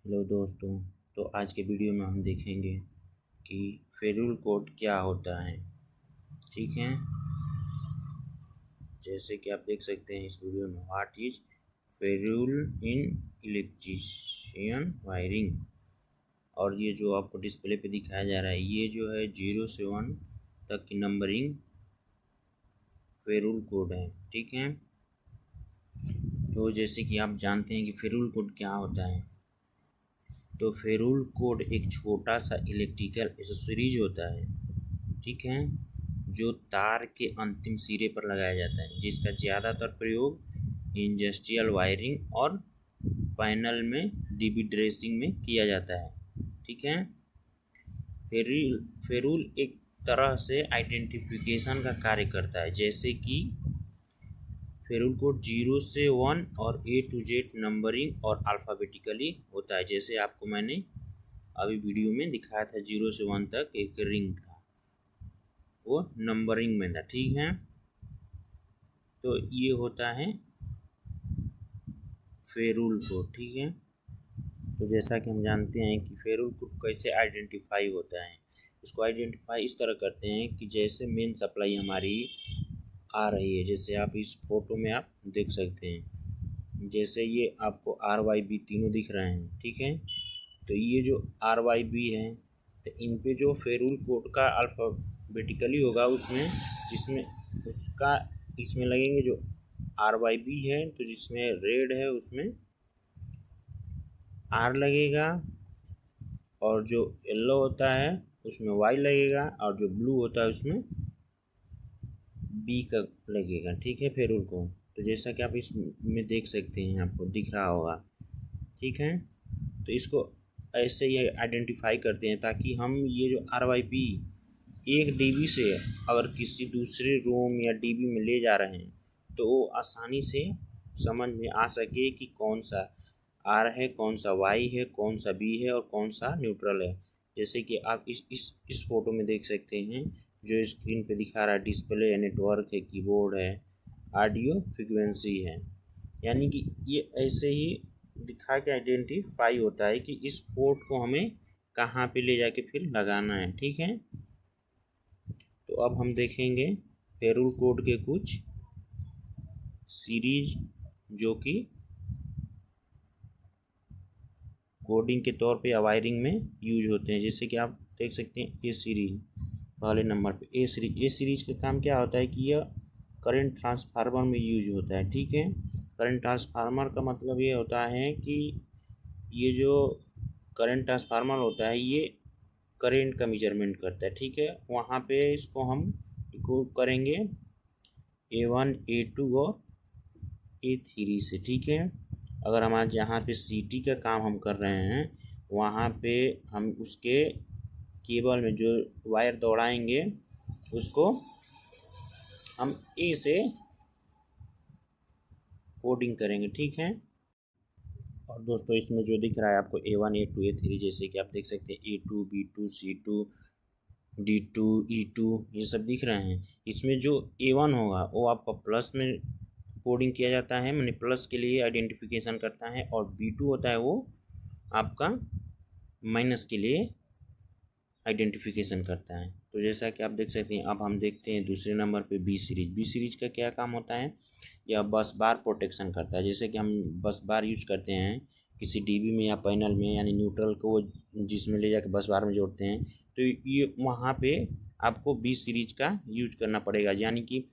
Hello दोस्तों। तो आज के वीडियो में हम देखेंगे कि फेरुल कोड क्या होता है। ठीक है, जैसे कि आप देख सकते हैं इस वीडियो में, what is ferrule in electrician wiring. और ये जो आपको डिस्प्ले पे दिखाया जा रहा है, ये जो है 0 से 1 तक की नंबरिंग फेरुल कोड है। ठीक है, तो जैसे कि आप जानते हैं कि फेरुल कोड क्या होता है। तो फेरुल कोड एक छोटा सा इलेक्ट्रिकल एक्सेसरीज होता है, ठीक है, जो तार के अंतिम सिरे पर लगाया जाता है, जिसका ज़्यादातर प्रयोग इंडस्ट्रियल वायरिंग और पैनल में डीबी ड्रेसिंग में किया जाता है। ठीक है, फेरुल एक तरह से आइडेंटिफिकेशन का कार्य करता है, जैसे कि फेरुल कोड 0 से 1 और A to Z नंबरिंग और अल्फ़ाबेटिकली होता है। जैसे आपको मैंने अभी वीडियो में दिखाया था, 0 से 1 तक एक रिंग था, वो नंबरिंग में था। ठीक है, तो ये होता है फेरुल कोड। ठीक है, तो जैसा कि हम जानते हैं कि फेरुल कोड कैसे आइडेंटिफाई होता है। इसको आइडेंटिफाई इस तरह करते हैं कि जैसे मेन सप्लाई हमारी आ रही है, जैसे आप इस फोटो में आप देख सकते हैं, जैसे ये आपको RYB तीनों दिख रहे हैं। ठीक है, तो ये जो RYB है, तो इन पे जो फेरुल कोड का अल्फ़ाबेटिकली होगा, उसमें जिसमें उसका इसमें लगेंगे जो RYB है, तो जिसमें रेड है उसमें R लगेगा, और जो येलो होता है उसमें Y लगेगा, और जो ब्लू होता है उसमें B का लगेगा। ठीक है, फेरुल को तो जैसा कि आप इसमें देख सकते हैं, आपको दिख रहा होगा। ठीक है, तो इसको ऐसे ही आइडेंटिफाई करते हैं, ताकि हम ये जो RYB एक डीबी से अगर किसी दूसरे रूम या डीबी में ले जा रहे हैं, तो वो आसानी से समझ में आ सके कि कौन सा आर है, कौन सा वाई है, कौन सा बी है और कौन सा न्यूट्रल है। जैसे कि आप इस फोटो में देख सकते हैं, जो स्क्रीन पे दिखा रहा है, डिस्प्ले है, नेटवर्क है, कीबोर्ड है, ऑडियो फ्रिक्वेंसी है। यानी कि ये ऐसे ही दिखा के आइडेंटिफाई होता है कि इस पोर्ट को हमें कहाँ पे ले जाके फिर लगाना है। ठीक है, तो अब हम देखेंगे फेरुल कोड के कुछ सीरीज जो कि कोडिंग के तौर पे या वायरिंग में यूज होते हैं। जैसे कि आप देख सकते हैं ए सीरीज, पहले नंबर पे ए सीरीज का काम क्या होता है कि यह करंट ट्रांसफार्मर में यूज होता है। ठीक है, करंट ट्रांसफार्मर का मतलब ये होता है कि ये जो करंट ट्रांसफार्मर होता है, ये करंट का मेजरमेंट करता है। ठीक है, वहाँ पे इसको हम करेंगे A1 A2 और A3 से। ठीक है, अगर हमारे जहाँ पे CT का काम हम कर रहे हैं, वहाँ पे हम उसके केबल में जो वायर दौड़ाएंगे उसको हम A से कोडिंग करेंगे। ठीक है, और दोस्तों इसमें जो दिख रहा है आपको A1 A2 A3, जैसे कि आप देख सकते हैं A2 B2 C2 D2 E2, ये सब दिख रहे हैं। इसमें जो A1 होगा वो आपका प्लस में कोडिंग किया जाता है, मैंने प्लस के लिए आइडेंटिफिकेशन करता है, और B2 होता है वो आपका माइनस के लिए आइडेंटिफिकेशन करता है। तो जैसा कि आप देख सकते हैं, अब हम देखते हैं दूसरे नंबर पे बी सीरीज का क्या काम होता है। यह बस बार प्रोटेक्शन करता है। जैसे कि हम बस बार यूज करते हैं किसी डीबी में या पैनल में, यानी न्यूट्रल को जिसमें ले जाकर बस बार में जोड़ते हैं, तो ये वहाँ पे आपको बी सीरीज का यूज करना पड़ेगा। यानी कि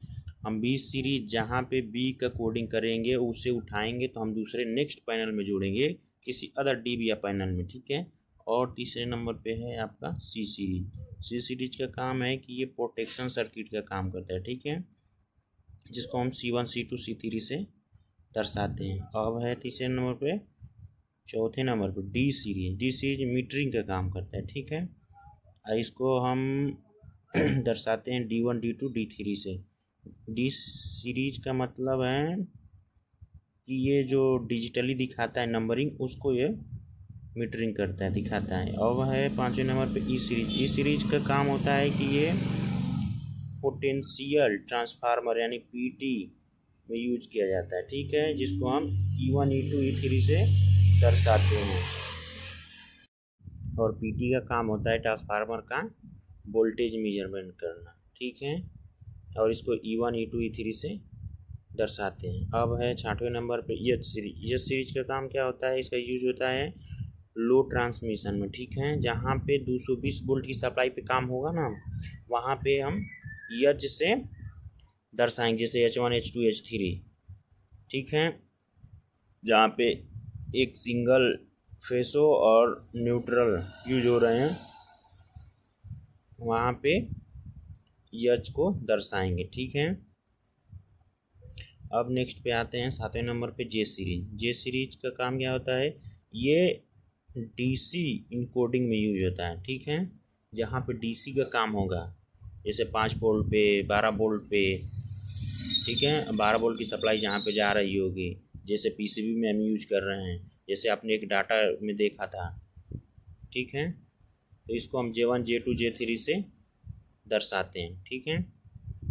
हम बी सीरीज जहाँ पे बी का कोडिंग करेंगे, उसे उठाएंगे तो हम दूसरे नेक्स्ट पैनल में जोड़ेंगे किसी अदर डीबी या पैनल में। ठीक है, और तीसरे नंबर पे है आपका सी सीरीज का काम है कि ये प्रोटेक्शन सर्किट का काम करता है। ठीक है, जिसको हम C1 C2 C3 से दर्शाते हैं। अब है तीसरे नंबर पे, चौथे नंबर पे डी सीरीज मीटरिंग का काम करता है। ठीक है, इसको हम दर्शाते हैं D1 D2 D3 से। डी सीरीज का मतलब है कि ये जो डिजिटली दिखाता है नंबरिंग, उसको ये मीटरिंग करता है, दिखाता है। अब है पाँचवें नंबर पे ई सीरीज का काम होता है कि ये पोटेंशियल ट्रांसफार्मर यानी PT में यूज किया जाता है। ठीक है, जिसको हम E1 E2 E3 से दर्शाते हैं। और पीटी का काम होता है ट्रांसफार्मर का वोल्टेज मेजरमेंट करना, ठीक है। और इसको E1 E2 E3 से दर्शाते हैं। अब है 66वें नंबर पे एच सीरीज। एच सीरीज का काम क्या होता है, इसका यूज होता है लो ट्रांसमिशन में, ठीक है। जहाँ पे 220 वोल्ट की सप्लाई पे काम होगा ना, वहाँ पे हम एच से दर्शाएंगे, जैसे H1 H2 H3, ठीक है। जहाँ पे एक सिंगल फेसो और न्यूट्रल यूज हो रहे हैं, वहाँ पे एच को दर्शाएंगे, ठीक है। अब नेक्स्ट पे आते हैं 7वें नंबर पे जे सीरीज। जे सीरीज का काम क्या होता है, ये डीसी इनकोडिंग में यूज होता है, ठीक है। जहाँ पे डीसी का काम होगा, जैसे 5 वोल्ट पे 12 वोल्ट पे, ठीक है। 12 वोल्ट की सप्लाई जहाँ पे जा रही होगी, जैसे पीसीबी में हम यूज कर रहे हैं, जैसे आपने एक डाटा में देखा था, ठीक है। तो इसको हम J1 J2 J3 से दर्शाते हैं, ठीक है।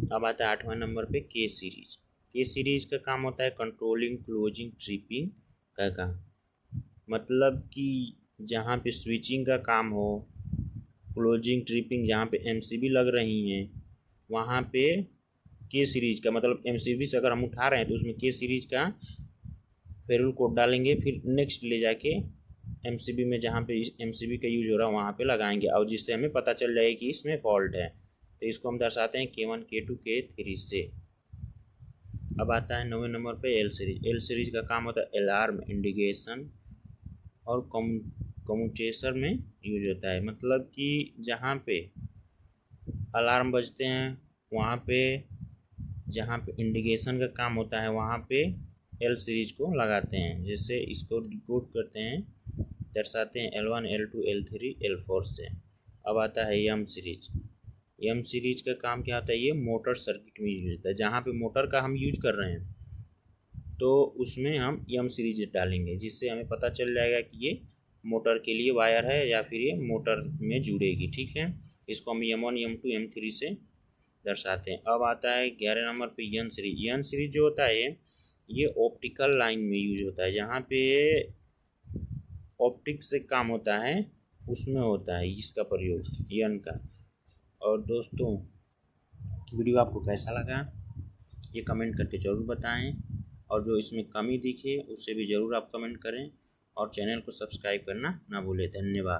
अब आता है 8वां नंबर पे के सीरीज। के सीरीज का काम होता है कंट्रोलिंग क्लोजिंग ट्रिपिंग का काम, मतलब कि जहाँ पे स्विचिंग का काम हो, क्लोजिंग ट्रिपिंग जहाँ पे एमसीबी लग रही हैं, वहाँ पे के सीरीज का मतलब एमसीबी से अगर हम उठा रहे हैं तो उसमें के सीरीज का फेरुल कोड डालेंगे, फिर नेक्स्ट ले जाके एमसीबी में जहाँ पे एमसीबी का यूज हो रहा है वहाँ पे लगाएंगे, और जिससे हमें पता चल जाएगा कि इसमें फॉल्ट है। तो इसको हम दर्शाते हैं K1 K2 K3 से। अब आता है 9वें नंबर पे एल सीरीज। एल सीरीज का काम होता है अलार्म इंडिकेशन और कम्यूटेशन में यूज होता है, मतलब कि जहाँ पे अलार्म बजते हैं वहाँ पे, जहाँ पे इंडिकेशन का काम होता है वहाँ पे एल सीरीज को लगाते हैं। जैसे इसको डिकोड करते हैं, दर्शाते हैं L1 L2 L3 L4 से। अब आता है एम सीरीज। एम सीरीज का काम क्या होता है, ये मोटर सर्किट में यूज होता है। जहाँ पे मोटर का हम यूज कर रहे हैं तो उसमें हम एम सीरीज डालेंगे, जिससे हमें पता चल जाएगा कि ये मोटर के लिए वायर है या फिर ये मोटर में जुड़ेगी, ठीक है। इसको हम M1 M2 M3 से दर्शाते हैं। अब आता है 11 नंबर पे एन सीरीज। एन सीरीज जो होता है ये ऑप्टिकल लाइन में यूज होता है, जहाँ पे ऑप्टिक्स से काम होता है उसमें होता है इसका प्रयोग एन का। और दोस्तों, वीडियो आपको कैसा लगा ये कमेंट करके ज़रूर बताएं, और जो इसमें कमी दिखे उससे भी ज़रूर आप कमेंट करें, और चैनल को सब्सक्राइब करना ना भूलें। धन्यवाद।